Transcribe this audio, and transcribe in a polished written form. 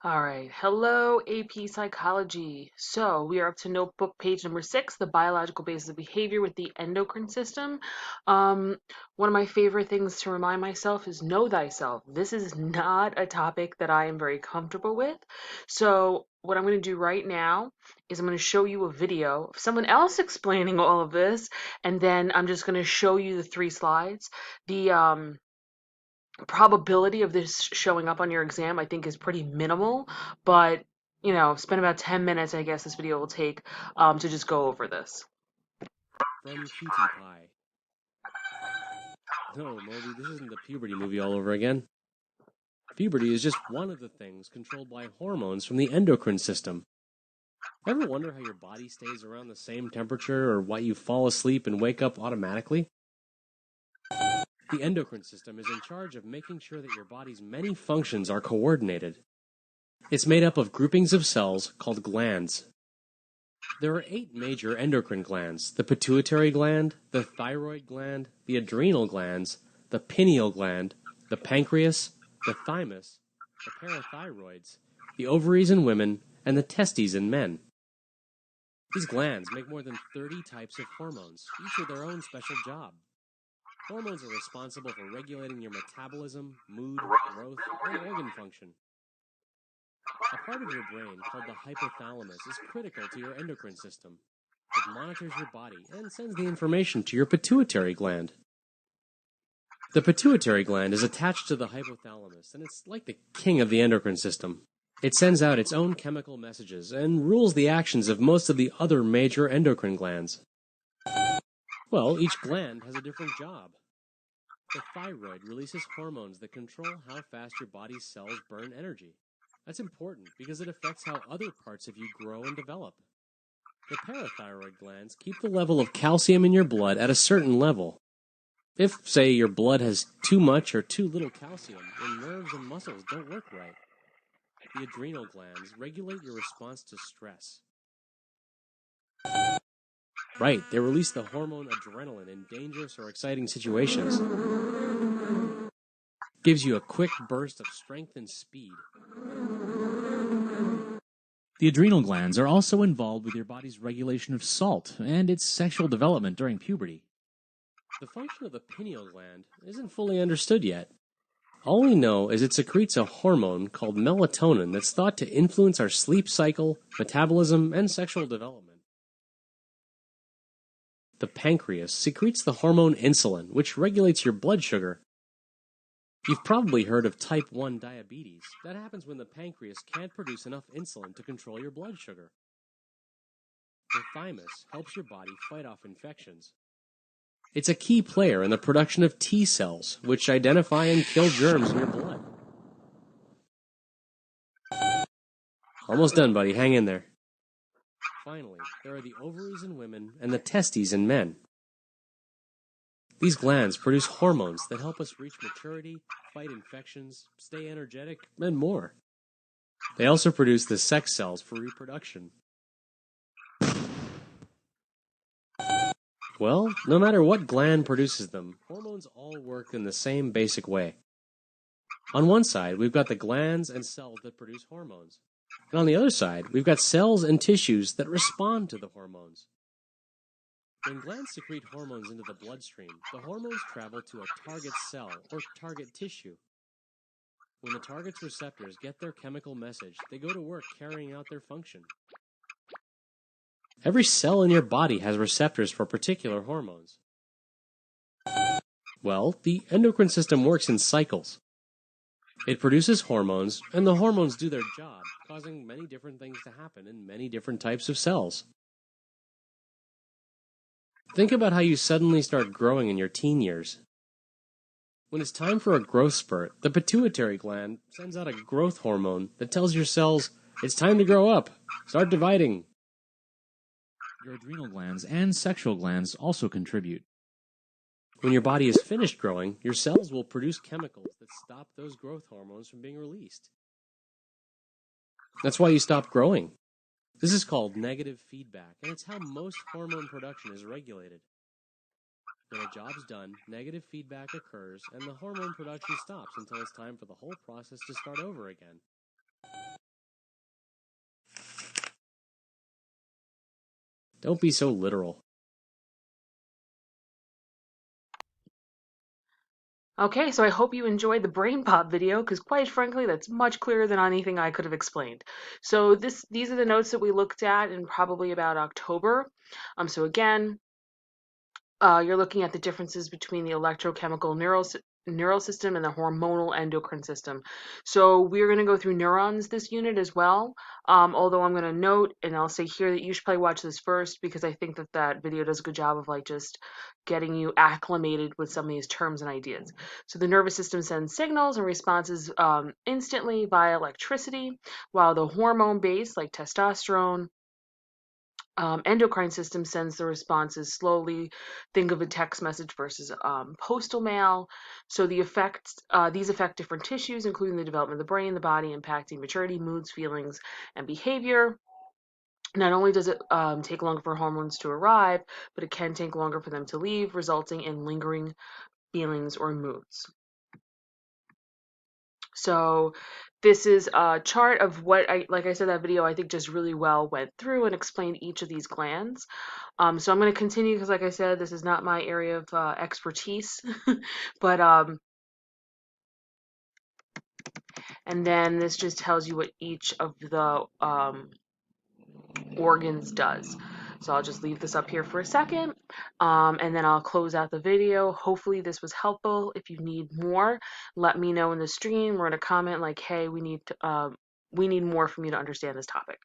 All right. Hello, AP Psychology. So we are up to notebook page number 6, the biological basis of behavior with the endocrine system. One of my favorite things to remind myself is know thyself. This is not a topic that I am very comfortable with. So what I'm going to do right now is I'm going to show you a video of someone else explaining all of this, and then I'm just going to show you the 3 slides. The probability of this showing up on your exam, I think, is pretty minimal, but spend about 10 minutes, I guess this video will take to just go over this. From Cutie Pie. No, Moby, this isn't the puberty movie all over again. Puberty is just one of the things controlled by hormones from the endocrine system. Ever wonder how your body stays around the same temperature or why you fall asleep and wake up automatically? The endocrine system is in charge of making sure that your body's many functions are coordinated. It's made up of groupings of cells called glands. There are 8 major endocrine glands: the pituitary gland, the thyroid gland, the adrenal glands, the pineal gland, the pancreas, the thymus, the parathyroids, the ovaries in women, and the testes in men. These glands make more than 30 types of hormones, each with their own special job. Hormones are responsible for regulating your metabolism, mood, growth, and organ function. A part of your brain called the hypothalamus is critical to your endocrine system. It monitors your body and sends the information to your pituitary gland. The pituitary gland is attached to the hypothalamus, and it's like the king of the endocrine system. It sends out its own chemical messages and rules the actions of most of the other major endocrine glands. Well, each gland has a different job. The thyroid releases hormones that control how fast your body's cells burn energy. That's important because it affects how other parts of you grow and develop. The parathyroid glands keep the level of calcium in your blood at a certain level. If, say, your blood has too much or too little calcium, your nerves and muscles don't work right. The adrenal glands regulate your response to stress. Right, they release the hormone adrenaline in dangerous or exciting situations. Gives you a quick burst of strength and speed. The adrenal glands are also involved with your body's regulation of salt and its sexual development during puberty. The function of the pineal gland isn't fully understood yet. All we know is it secretes a hormone called melatonin that's thought to influence our sleep cycle, metabolism, and sexual development. The pancreas secretes the hormone insulin, which regulates your blood sugar. You've probably heard of type 1 diabetes. That happens when the pancreas can't produce enough insulin to control your blood sugar. The thymus helps your body fight off infections. It's a key player in the production of T cells, which identify and kill germs in your blood. Almost done, buddy. Hang in there. Finally, there are the ovaries in women and the testes in men. These glands produce hormones that help us reach maturity, fight infections, stay energetic, and more. They also produce the sex cells for reproduction. Well, no matter what gland produces them, hormones all work in the same basic way. On one side, we've got the glands and cells that produce hormones. And on the other side, we've got cells and tissues that respond to the hormones. When glands secrete hormones into the bloodstream, the hormones travel to a target cell or target tissue. When the target's receptors get their chemical message, they go to work carrying out their function. Every cell in your body has receptors for particular hormones. Well, the endocrine system works in cycles. It produces hormones, and the hormones do their job, causing many different things to happen in many different types of cells. Think about how you suddenly start growing in your teen years. When it's time for a growth spurt, the pituitary gland sends out a growth hormone that tells your cells, it's time to grow up, start dividing. Your adrenal glands and sexual glands also contribute. When your body is finished growing, your cells will produce chemicals that stop those growth hormones from being released. That's why you stop growing. This is called negative feedback, and it's how most hormone production is regulated. When a job's done, negative feedback occurs, and the hormone production stops until it's time for the whole process to start over again. Don't be so literal. Okay, so I hope you enjoyed the brain pop video because quite frankly, that's much clearer than anything I could have explained. So these are the notes that we looked at in probably about October. So again, you're looking at the differences between the electrochemical neural system and the hormonal endocrine system. So we're going to go through neurons this unit as well. Although I'm going to note, and I'll say here that you should probably watch this first because I think that that video does a good job of like just getting you acclimated with some of these terms and ideas. So the nervous system sends signals and responses instantly via electricity, while the hormone base, like testosterone, endocrine system sends the responses slowly. Think of a text message versus postal mail. So these affect different tissues, including the development of the brain, the body, impacting maturity, moods, feelings, and behavior. Not only does it take longer for hormones to arrive, but it can take longer for them to leave, resulting in lingering feelings or moods. So this is a chart of what like I said, that video I think just really well went through and explained each of these glands. So I'm going to continue because, like I said, this is not my area of expertise. but and then this just tells you what each of the organs does. So I'll just leave this up here for a second, and then I'll close out the video. Hopefully this was helpful. If you need more, let me know in the stream or in a comment like, hey, we need more from you to understand this topic.